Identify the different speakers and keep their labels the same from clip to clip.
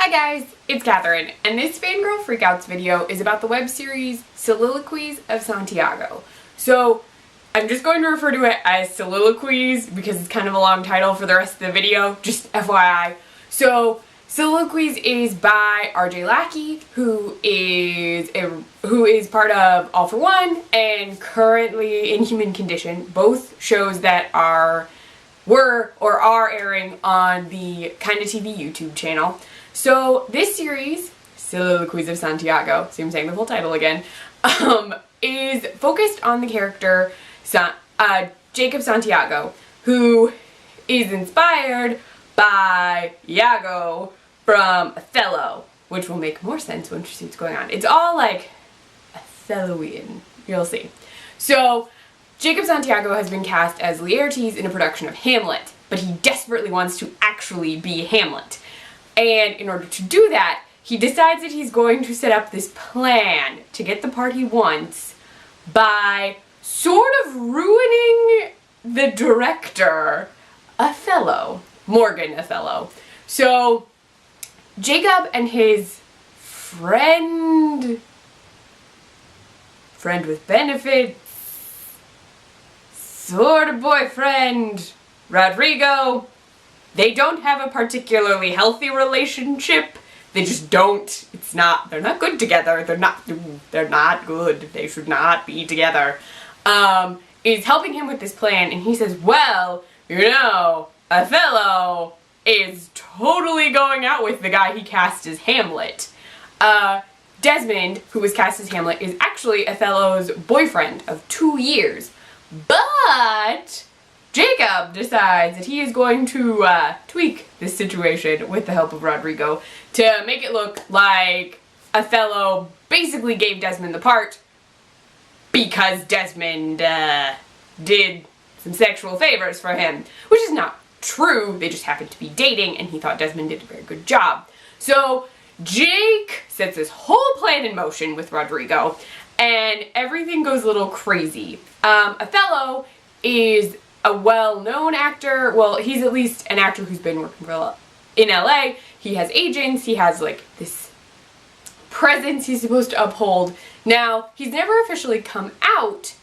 Speaker 1: Hi guys, it's Catherine, and this Fangirl Freakouts video is about the web series Soliloquies of Santiago. So, I'm just going to refer to it as Soliloquies because it's kind of a long title for the rest of the video, just FYI. So, Soliloquies is by RJ Lackey, who is part of All for One and currently in Human Condition, both shows that were airing on the Kinda TV YouTube channel. So this series, Soliloquies of Santiago, see I'm saying the full title again, is focused on the character Jacob Santiago, who is inspired by Iago from Othello, which will make more sense once you see what's going on. It's all like Othelloian, you'll see. So Jacob Santiago has been cast as Laertes in a production of Hamlet, but he desperately wants to actually be Hamlet. And in order to do that, he decides that he's going to set up this plan to get the part he wants by sort of ruining the director, Morgan Othello. So Jacob and his friend with benefits, sort of boyfriend, Rodrigo, they don't have a particularly healthy relationship. They just don't. They're not good together. They're not good. They should not be together. Is helping him with this plan, and he says, well, Othello is totally going out with the guy he cast as Hamlet. Desmond, who was cast as Hamlet, is actually Othello's boyfriend of 2 years. But Jacob decides that he is going to tweak this situation with the help of Rodrigo to make it look like Othello basically gave Desmond the part because Desmond did some sexual favors for him, which is not true. They just happened to be dating and he thought Desmond did a very good job. So Jake sets this whole plan in motion with Rodrigo and everything goes a little crazy. Othello is a well-known actor. Well, he's at least an actor who's been working in LA. He has agents. He has like this presence he's supposed to uphold. Now, he's never officially come out,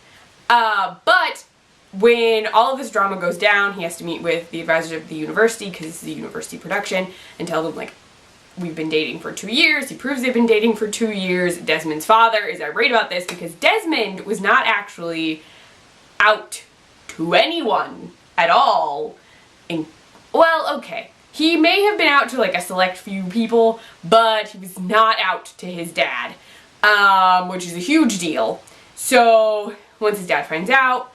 Speaker 1: but when all of this drama goes down, he has to meet with the advisors of the university, because this is a university production, and tell them, like, we've been dating for 2 years. He proves they've been dating for 2 years. Desmond's father is irate about this because Desmond was not actually out to anyone at all. He may have been out to like a select few people, but he was not out to his dad, which is a huge deal. So once his dad finds out,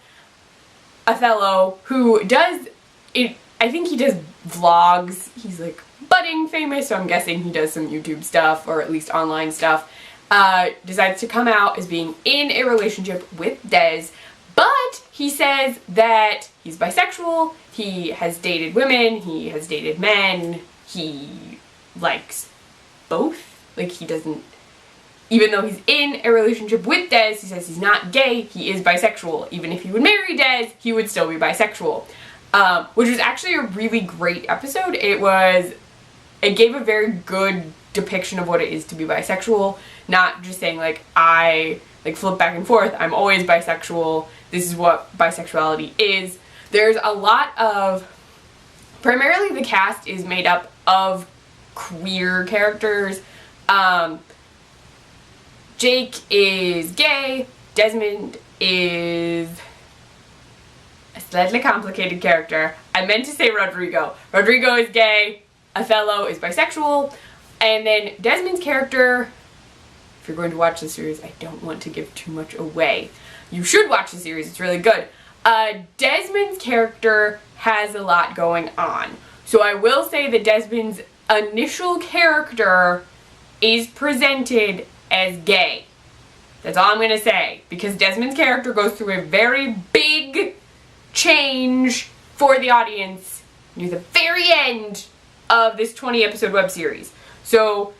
Speaker 1: Othello, who does it, I think he does vlogs, he's like budding famous, so I'm guessing he does some YouTube stuff, or at least online stuff, decides to come out as being in a relationship with Des. But he says that he's bisexual, he has dated women, he has dated men, he likes both. Like, he doesn't, even though he's in a relationship with Des, he says he's not gay, he is bisexual. Even if he would marry Des, he would still be bisexual. Which was actually a really great episode. It gave a very good depiction of what it is to be bisexual, not just saying like, I flip back and forth, I'm always bisexual, this is what bisexuality is. There's a lot of, primarily the cast is made up of queer characters. Jake is gay, Desmond is a slightly complicated character. I meant to say Rodrigo. Rodrigo is gay, Othello is bisexual, and then Desmond's character, if you're going to watch the series, I don't want to give too much away. You should watch the series, it's really good. Desmond's character has a lot going on. So I will say that Desmond's initial character is presented as gay. That's all I'm going to say. Because Desmond's character goes through a very big change for the audience near the very end of this 20-episode web series. So,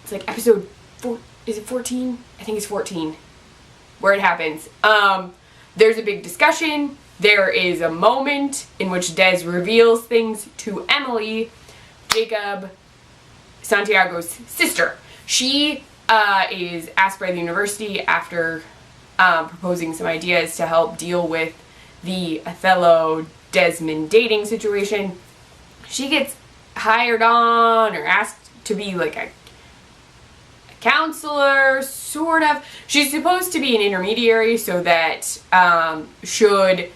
Speaker 1: it's like episode 4, is it 14? I think it's 14, where it happens. There's a big discussion. There is a moment in which Des reveals things to Emily. Jacob Santiago's sister. She is asked by the university after proposing some ideas to help deal with the Othello-Desmond dating situation. She gets hired on or asked to be like a counselor, sort of. She's supposed to be an intermediary so that should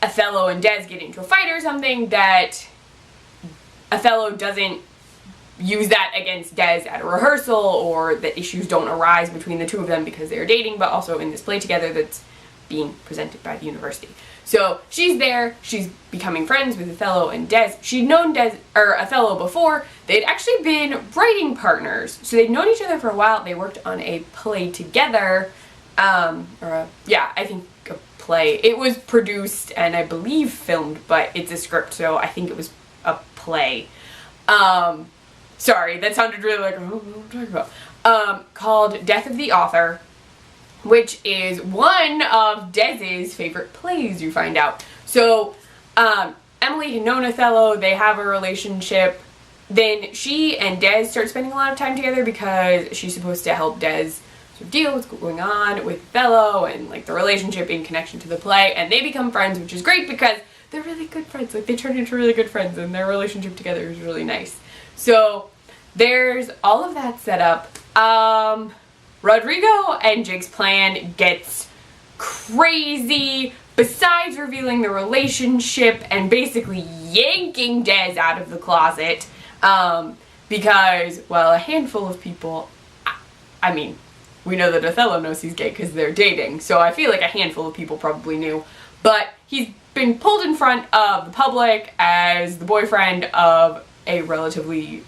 Speaker 1: Othello and Des get into a fight or something, that Othello doesn't use that against Des at a rehearsal, or that issues don't arise between the two of them because they're dating, but also in this play together that's being presented by the university. So she's there, she's becoming friends with Othello and Des. She'd known Othello before. They'd actually been writing partners, so they'd known each other for a while. They worked on a play together, I think a play. It was produced and I believe filmed, but it's a script, so I think it was a play. Sorry, that sounded really like, what am I talking about? Called Death of the Author, which is one of Des's favorite plays, you find out. So, Emily had known Othello, they have a relationship. Then she and Des start spending a lot of time together because she's supposed to help Des sort of deal with what's going on with Othello and like the relationship in connection to the play. And they become friends, which is great because they're really good friends. Like, they turn into really good friends and their relationship together is really nice. So, there's all of that set up. Rodrigo and Jake's plan gets crazy. Besides revealing the relationship and basically yanking Des out of the closet, because, well, a handful of people, I mean, we know that Othello knows he's gay because they're dating, so I feel like a handful of people probably knew, but he's been pulled in front of the public as the boyfriend of a relatively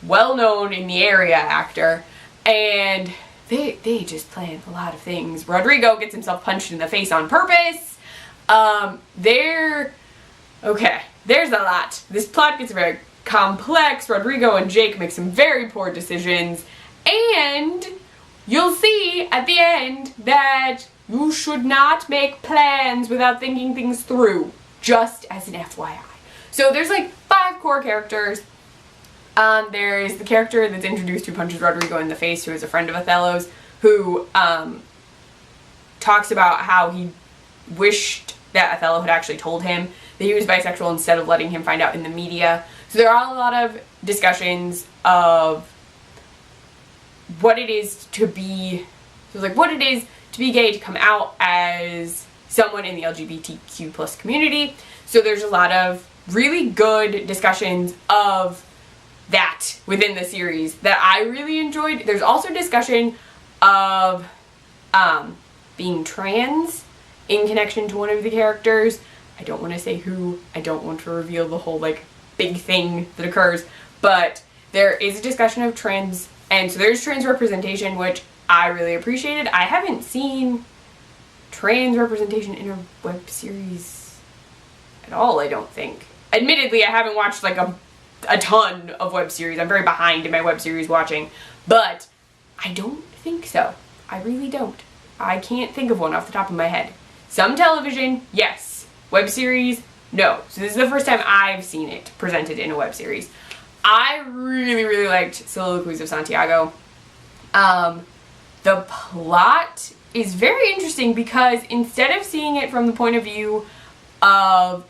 Speaker 1: well-known in the area actor, and they just plan a lot of things. Rodrigo gets himself punched in the face on purpose. There's a lot. This plot gets very complex. Rodrigo and Jake make some very poor decisions, and you'll see at the end that you should not make plans without thinking things through, just as an FYI. So there's like 5 core characters. There's the character that's introduced who punches Rodrigo in the face, who is a friend of Othello's, who talks about how he wished that Othello had actually told him that he was bisexual instead of letting him find out in the media. So there are a lot of discussions of what it is to be, gay, to come out as someone in the LGBTQ plus community. So there's a lot of really good discussions of that within the series that I really enjoyed. There's also discussion of being trans in connection to one of the characters. I don't want to say who. I don't want to reveal the whole like big thing that occurs, but there is a discussion of trans, and so there's trans representation, which I really appreciated. I haven't seen trans representation in a web series at all, I don't think. Admittedly, I haven't watched like a ton of web series. I'm very behind in my web series watching, but I don't think so. I really don't. I can't think of one off the top of my head. Some television, yes. Web series, no. So this is the first time I've seen it presented in a web series. I really, really liked Soliloquies of Santiago. The plot is very interesting because instead of seeing it from the point of view of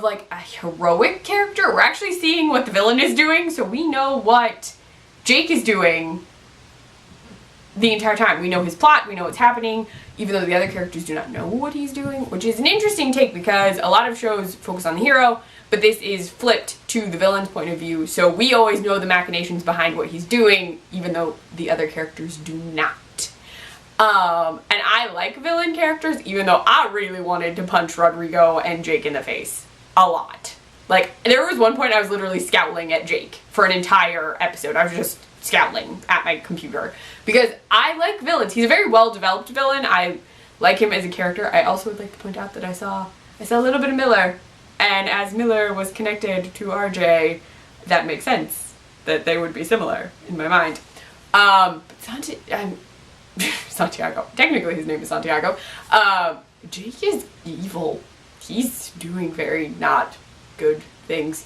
Speaker 1: like a heroic character, we're actually seeing what the villain is doing, so we know what Jake is doing the entire time. We know his plot, we know what's happening, even though the other characters do not know what he's doing, which is an interesting take because a lot of shows focus on the hero, but this is flipped to the villain's point of view, so we always know the machinations behind what he's doing, even though the other characters do not. And I like villain characters, even though I really wanted to punch Rodrigo and Jake in the face. A lot. Like, there was one point I was literally scowling at Jake for an entire episode. I was just scowling at my computer. Because I like villains. He's a very well-developed villain. I like him as a character. I also would like to point out that I saw a little bit of Miller. And as Miller was connected to RJ, that makes sense that they would be similar in my mind. Santiago. Technically his name is Santiago. Jake is evil. He's doing very not good things.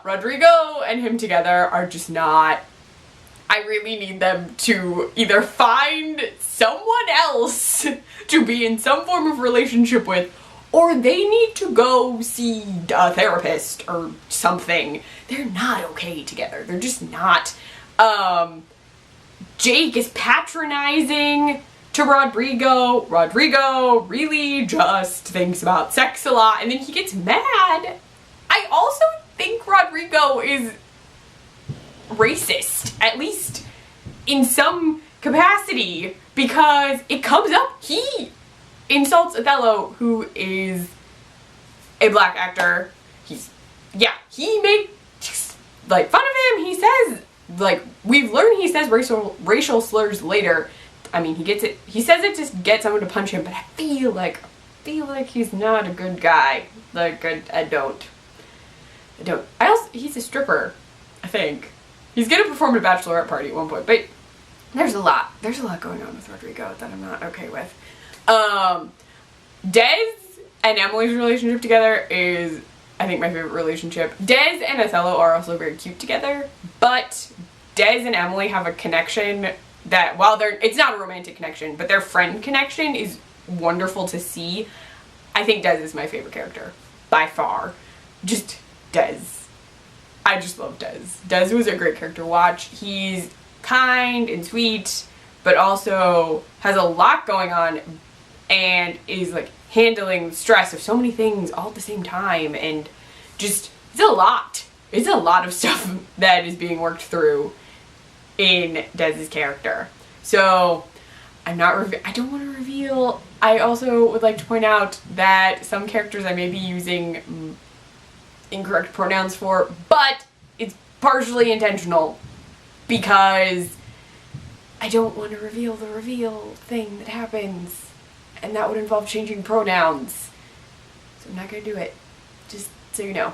Speaker 1: Rodrigo and him together are just not. I really need them to either find someone else to be in some form of relationship with, or they need to go see a therapist or something. They're not okay together. They're just not. Jake is patronizing to Rodrigo. Rodrigo really just thinks about sex a lot, and then he gets mad. I also think Rodrigo is racist, at least in some capacity, because it comes up. He insults Othello, who is a black actor. He makes like fun of him. He says, like, we've learned he says racial slurs later. I mean, he says it to get someone to punch him, but I feel like he's not a good guy. Like, I don't. He's a stripper, I think. He's gonna perform at a bachelorette party at one point, but there's a lot going on with Rodrigo that I'm not okay with. Des and Emily's relationship together is, I think, my favorite relationship. Des and Othello are also very cute together, but Des and Emily have a connection that, while it's not a romantic connection, but their friend connection is wonderful to see. I think Des is my favorite character, by far. Just Des. I just love Des. Des was a great character to watch. He's kind and sweet, but also has a lot going on and is like handling the stress of so many things all at the same time, and just, it's a lot. It's a lot of stuff that is being worked through in Des's character. So I don't want to reveal. I also would like to point out that some characters I may be using incorrect pronouns for, but it's partially intentional because I don't want to reveal the reveal thing that happens, and that would involve changing pronouns. So I'm not gonna do it, just so you know.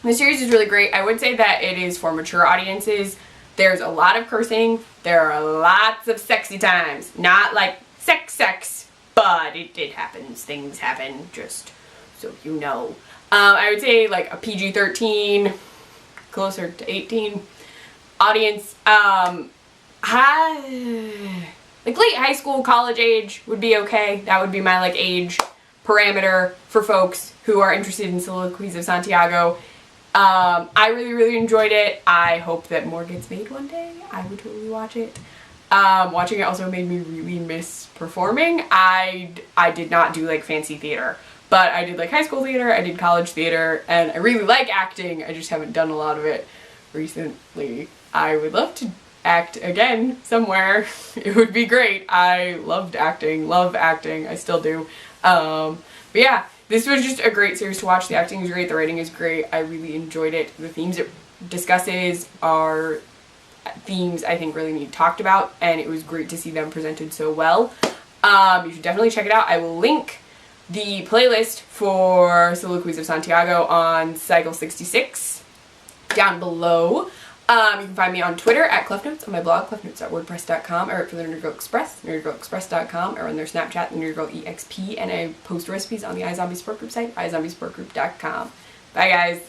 Speaker 1: The series is really great. I would say that it is for mature audiences. There's a lot of cursing. There are lots of sexy times. Not like sex, but it happens. Things happen, just so you know. I would say like a PG-13, closer to 18 audience. Like late high school, college age would be okay. That would be my like age parameter for folks who are interested in Soliloquies of Santiago. I really enjoyed it. I hope that more gets made one day. I would totally watch it. Watching it also made me really miss performing. I did not do like fancy theater, but I did like high school theater, I did college theater, and I really like acting. I just haven't done a lot of it recently. I would love to act again somewhere. It would be great. I loved acting, love acting, I still do. But yeah, this was just a great series to watch. The acting is great, the writing is great, I really enjoyed it. The themes it discusses are themes I think really need talked about, and it was great to see them presented so well. You should definitely check it out. I will link the playlist for Soliloquies of Santiago on Cycle 66 down below. You can find me on Twitter at CleffNotes, on my blog, cleffnotes.wordpress.com. I write for the Nerd Girl Express, nerdgirlexpress.com. I run their Snapchat, the Nerd Girl EXP, and I post recipes on the iZombie Support Group site, iZombieSupportGroup.com. Bye, guys.